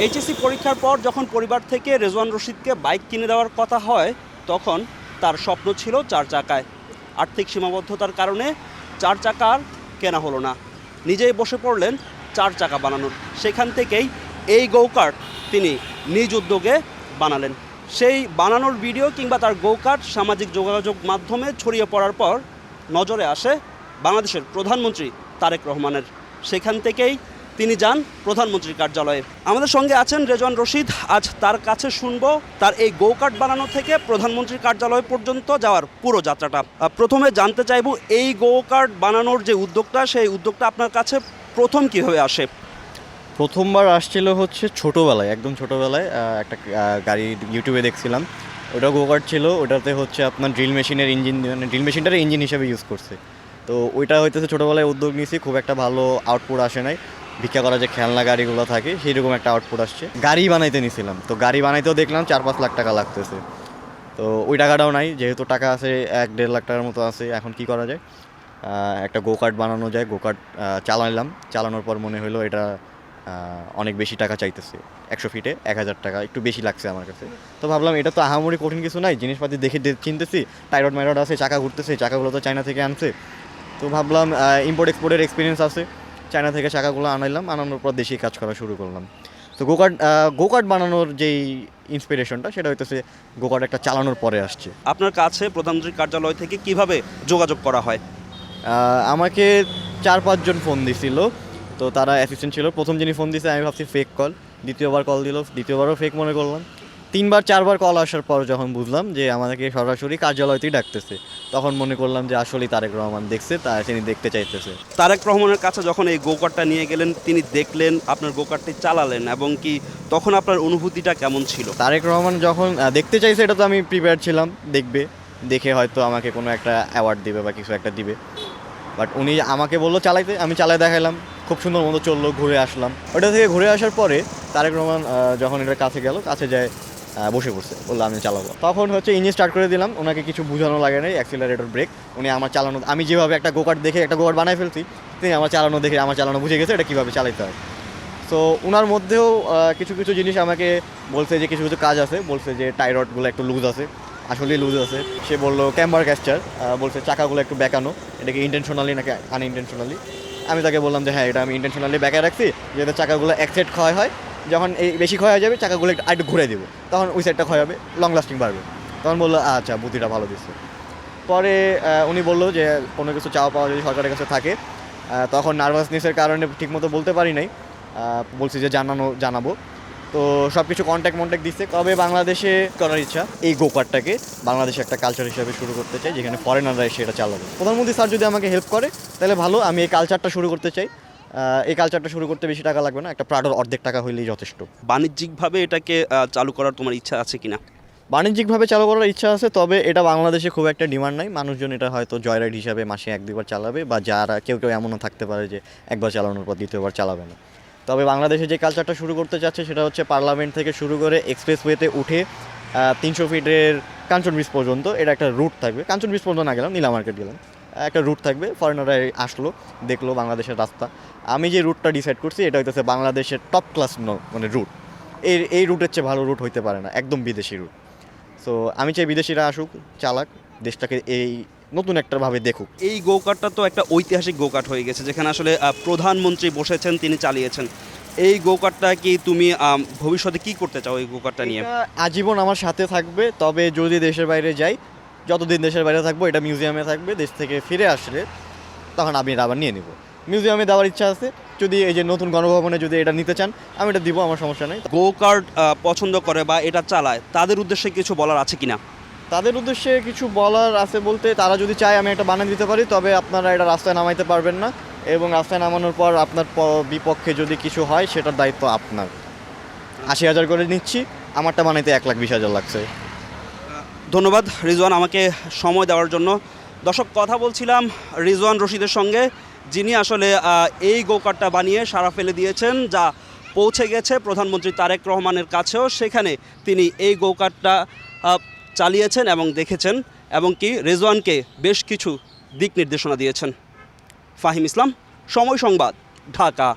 HSC পরীক্ষার পর যখন পরিবার থেকে রেজওয়ান রশিদকে বাইক কিনে দেওয়ার কথা হয়, তখন তার স্বপ্ন ছিল 4 চাকায়। আর্থিক সীমাবদ্ধতার কারণে 4 চাকা আর কেনা হলো না। নিজেই বসে পড়লেন 4 চাকা বানানোর। সেখান থেকেই এই গো-কার্ট তিনি নিজ উদ্যোগে বানালেন। সেই বানানোর ভিডিও কিংবা তার গো-কার্ট সামাজিক যোগাযোগ মাধ্যমে ছড়িয়ে পড়ার পর নজরে আসে বাংলাদেশের প্রধানমন্ত্রী তারেক রহমানের। সেখান থেকেই তিনি যান প্রধানমন্ত্রীর কার্যালয়ে। আমাদের সঙ্গে আছেন রেজওয়ান রশিদ। আজ তার কাছে শুনবো তার এই গো-কার্ট বানানো থেকে প্রধানমন্ত্রীর কার্যালয় পর্যন্ত যাওয়ার পুরো যাত্রাটা। প্রথমে জানতে চাইব, এই গো-কার্ট বানানোর যে উদ্যোগটা, সেই উদ্যোগটা আপনার কাছে প্রথম কীভাবে আসে? প্রথমবার আসছিল হচ্ছে ছোটোবেলায়, একদম ছোটোবেলায় একটা গাড়ি ইউটিউবে দেখছিলাম। ওটা গোকার্ট ছিল, ওটাতে হচ্ছে আপনার ড্রিল মেশিনের ইঞ্জিন, মানে ড্রিল মেশিনটারে ইঞ্জিন হিসেবে ইউজ করছে। তো ওইটা হইতেছে ছোটোবেলায় উদ্যোগ নিয়েছি, খুব একটা ভালো আউটপুট আসে নাই। ভিক্ষা করা যে খেলনা গাড়িগুলো থাকে সেইরকম একটা আউটপুট আসছে। গাড়ি বানাইতে নিয়েছিলাম, তো গাড়ি বানাইতেও দেখলাম 4-5 লাখ টাকা লাগতেছে। তো ওই টাকাটাও নাই, যেহেতু টাকা আছে 1-1.5 লাখ টাকার মতো আছে। এখন কি করা যায়, একটা গোকার্ট বানানো যায়। গোকার্ট চালাইলাম, চালানোর পর মনে হলো এটা অনেক বেশি টাকা চাইতেছে। 100 ফিটে 1000 টাকা, একটু বেশি লাগছে আমার কাছে। তো ভাবলাম এটা তো আহামরি কঠিন কিছু নাই, জিনিসপাতি দেখে চিনতেছি, টাইরড মাইরড আছে, চাকা ঘুরতেছে, চাকাগুলো তো চায়না থেকে আনছে। তো ভাবলাম ইম্পোর্ট এক্সপোর্টের এক্সপিরিয়েন্স আছে, চায়না থেকে চাকাগুলো আনাইলাম, আনানোর পর দেশি কাজ করা শুরু করলাম। তো গোকার্ট বানানোর যেই ইন্সপিরেশনটা, সেটা হইতেছে গোকার্ট একটা চালানোর পরে আসছে। আপনার কাছে প্রধানমন্ত্রীর কার্যালয় থেকে কিভাবে যোগাযোগ করা হয়? আমাকে 4-5 জন ফোন দিছিল, তো তারা অ্যাসিস্ট্যান্ট ছিল। প্রথম যিনি ফোন দিয়েছে আমি ভাবছি ফেক কল, দ্বিতীয়বার কল দিল, দ্বিতীয়বারও ফেক মনে করলাম। 3-4বার কল আসার পর যখন বুঝলাম যে আমাদেরকে সরাসরি কার্যালয়তেই ডাকতেছে, তখন মনে করলাম যে আসলেই তারেক রহমান দেখছে, তিনি দেখতে চাইতেছে। তারেক রহমানের কাছে যখন এই গোকার্টটা নিয়ে গেলেন, তিনি দেখলেন, আপনার গোকার্টটি চালালেন, এবং কি তখন আপনার অনুভূতিটা কেমন ছিল? তারেক রহমান যখন দেখতে চাইছে, এটা তো আমি প্রিপেয়ার ছিলাম, দেখে হয়তো আমাকে কোনো একটা অ্যাওয়ার্ড দিবে বা কিছু একটা দিবে। বাট উনি আমাকে বললো চালাইতে, আমি চালাই দেখাইলাম, খুব সুন্দর মতো চললো, ঘুরে আসলাম। ওটা থেকে ঘুরে আসার পরে তারেক রহমান যখন এটার কাছে গেল, কাছে যায় বসে পড়ছে, বললো আমি চালাবো। তখন হচ্ছে ইঞ্জিন স্টার্ট করে দিলাম, ওনাকে কিছু বোঝানো লাগে নাই, অ্যাক্সিলারেটর ব্রেক। উনি আমার চালানো, আমি যেভাবে একটা গোকার্ট দেখে একটা গোকার্ট বানাই ফেলছি, তিনি আমার চালানো দেখে আমার চালানো বুঝে গেছে এটা কীভাবে চালাইতে হয়। সো ওনার মধ্যেও কিছু কিছু জিনিস আমাকে বলছে যে কিছু কিছু কাজ আছে, বলছে যে টাইরডগুলো একটু লুজ আছে, আসলেই লুজ আছে। সে বললো ক্যাম্বার ক্যাস্টার, বলছে চাকাগুলো একটু বেঁকানো, এটাকে ইন্টেনশনালি নাকি আনইন্টেনশনালি। আমি তাকে বললাম যে হ্যাঁ, এটা আমি ইন্টেনশনালি ব্যাকে রাখছি, যাতে চাকাগুলো এক সাইড ক্ষয় হয়, যখন এই বেশি ক্ষয় হয়ে যাবে চাকাগুলো একটু ঘুরে দেবো, তখন ওই সাইডটা ক্ষয় হবে, লং লাস্টিং বাড়বে। তখন বললো আচ্ছা, বুদ্ধিটা ভালো দিচ্ছে। পরে উনি বললো যে কোনো কিছু চাওয়া পাওয়া যদি সরকারের কাছে থাকে, তখন নার্ভাসনেসের কারণে ঠিকমতো বলতে পারি নাই, বলছি যে জানাবো। তো সব কিছু কন্ট্যাক্ট দিচ্ছে। কবে বাংলাদেশে করার ইচ্ছা, এই গোকার্টটাকে বাংলাদেশে একটা কালচার হিসেবে শুরু করতে চাই, যেখানে ফরেনাররা এসে এটা চালাবে। প্রধানমন্ত্রী স্যার যদি আমাকে হেল্প করে তাহলে ভালো, আমি এই কালচারটা শুরু করতে চাই। এই কালচারটা শুরু করতে বেশি টাকা লাগবে না, একটা প্রাডোর অর্ধেক টাকা হইলেই যথেষ্ট। বাণিজ্যিকভাবে এটাকে চালু করার তোমার ইচ্ছা আছে কিনা? বাণিজ্যিকভাবে চালু করার ইচ্ছা আছে, তবে এটা বাংলাদেশে খুব একটা ডিমান্ড নাই। মানুষজন এটা হয়তো জয়রাইড হিসাবে মাসে 1-2বার চালাবে, বা যারা কেউ এমনও থাকতে পারে যে একবার চালানোর পর দ্বিতীয়বার চালাবে না। তবে বাংলাদেশে যে কালচারটা শুরু করতে চাচ্ছে, সেটা হচ্ছে পার্লামেন্ট থেকে শুরু করে এক্সপ্রেসওয়েতে উঠে 300 ফিটের কাঞ্চন ব্রিজ পর্যন্ত এটা একটা রুট থাকবে। কাঞ্চন ব্রিজ পর্যন্ত না গেলাম, নীলা মার্কেট গেলাম, একটা রুট থাকবে। ফরেনাররা আসলো, দেখলো বাংলাদেশের রাস্তা। আমি যে রুটটা ডিসাইড করছি, এটা হইতেছে বাংলাদেশের টপ ক্লাস মানে রুট। এই রুটের চেয়ে ভালো রুট হইতে পারে না, একদম বিদেশি রুট। সো আমি চাই বিদেশিরা আসুক, চালাক, দেশটাকে এই নতুন একটা ভাবে দেখুক। এই গোকার্টটা তো একটা ঐতিহাসিক গোকার্ট হয়ে গেছে, যেখানে আসলে প্রধানমন্ত্রী বসেছেন, তিনি চালিয়েছেন। এই গোকার্টটা কি তুমি ভবিষ্যতে কি করতে চাও এই গোকার্টটা নিয়ে? আজীবন আমার সাথে থাকবে, তবে যদি দেশের বাইরে যাই, যতদিন দেশের বাইরে থাকবো এটা মিউজিয়ামে থাকবে। দেশ থেকে ফিরে আসলে তখন আমি এটা আবার নিয়ে নিব। মিউজিয়ামে দেওয়ার ইচ্ছা আছে, যদি এই যে নতুন গণভবনে যদি এটা নিতে চান, আমি এটা দিব, আমার সমস্যা নেই। গোকার্ট পছন্দ করে বা এটা চালায়, তাদের উদ্দেশ্যে কিছু বলার আছে কিনা? তাদের উদ্দেশ্যে কিছু বলার আছে বলতে, তারা যদি চায় আমি একটা বানিয়ে দিতে পারি, তবে আপনারা এটা রাস্তায় নামাইতে পারবেন না, এবং রাস্তায় নামানোর পর আপনার বিপক্ষে যদি কিছু হয় সেটার দায়িত্ব আপনার। 80,000 করে নিচ্ছি, আমারটা বানাইতে 1,20,000 লাগছে। ধন্যবাদ রিজওয়ান আমাকে সময় দেওয়ার জন্য। দর্শক, কথা বলছিলাম রিজওয়ান রশিদের সঙ্গে, যিনি আসলে এই গোকার্টটা বানিয়ে সারা ফেলে দিয়েছেন, যা পৌঁছে গেছে প্রধানমন্ত্রী তারেক রহমানের কাছেও। সেখানে তিনি এই গোকার্টটা চালিয়েছেন এবং দেখেছেন, এবং কি রিজওয়ানকে বেশ কিছু দিক নির্দেশনা দিয়েছেন। ফাহিম ইসলাম, সময় সংবাদ, ঢাকা।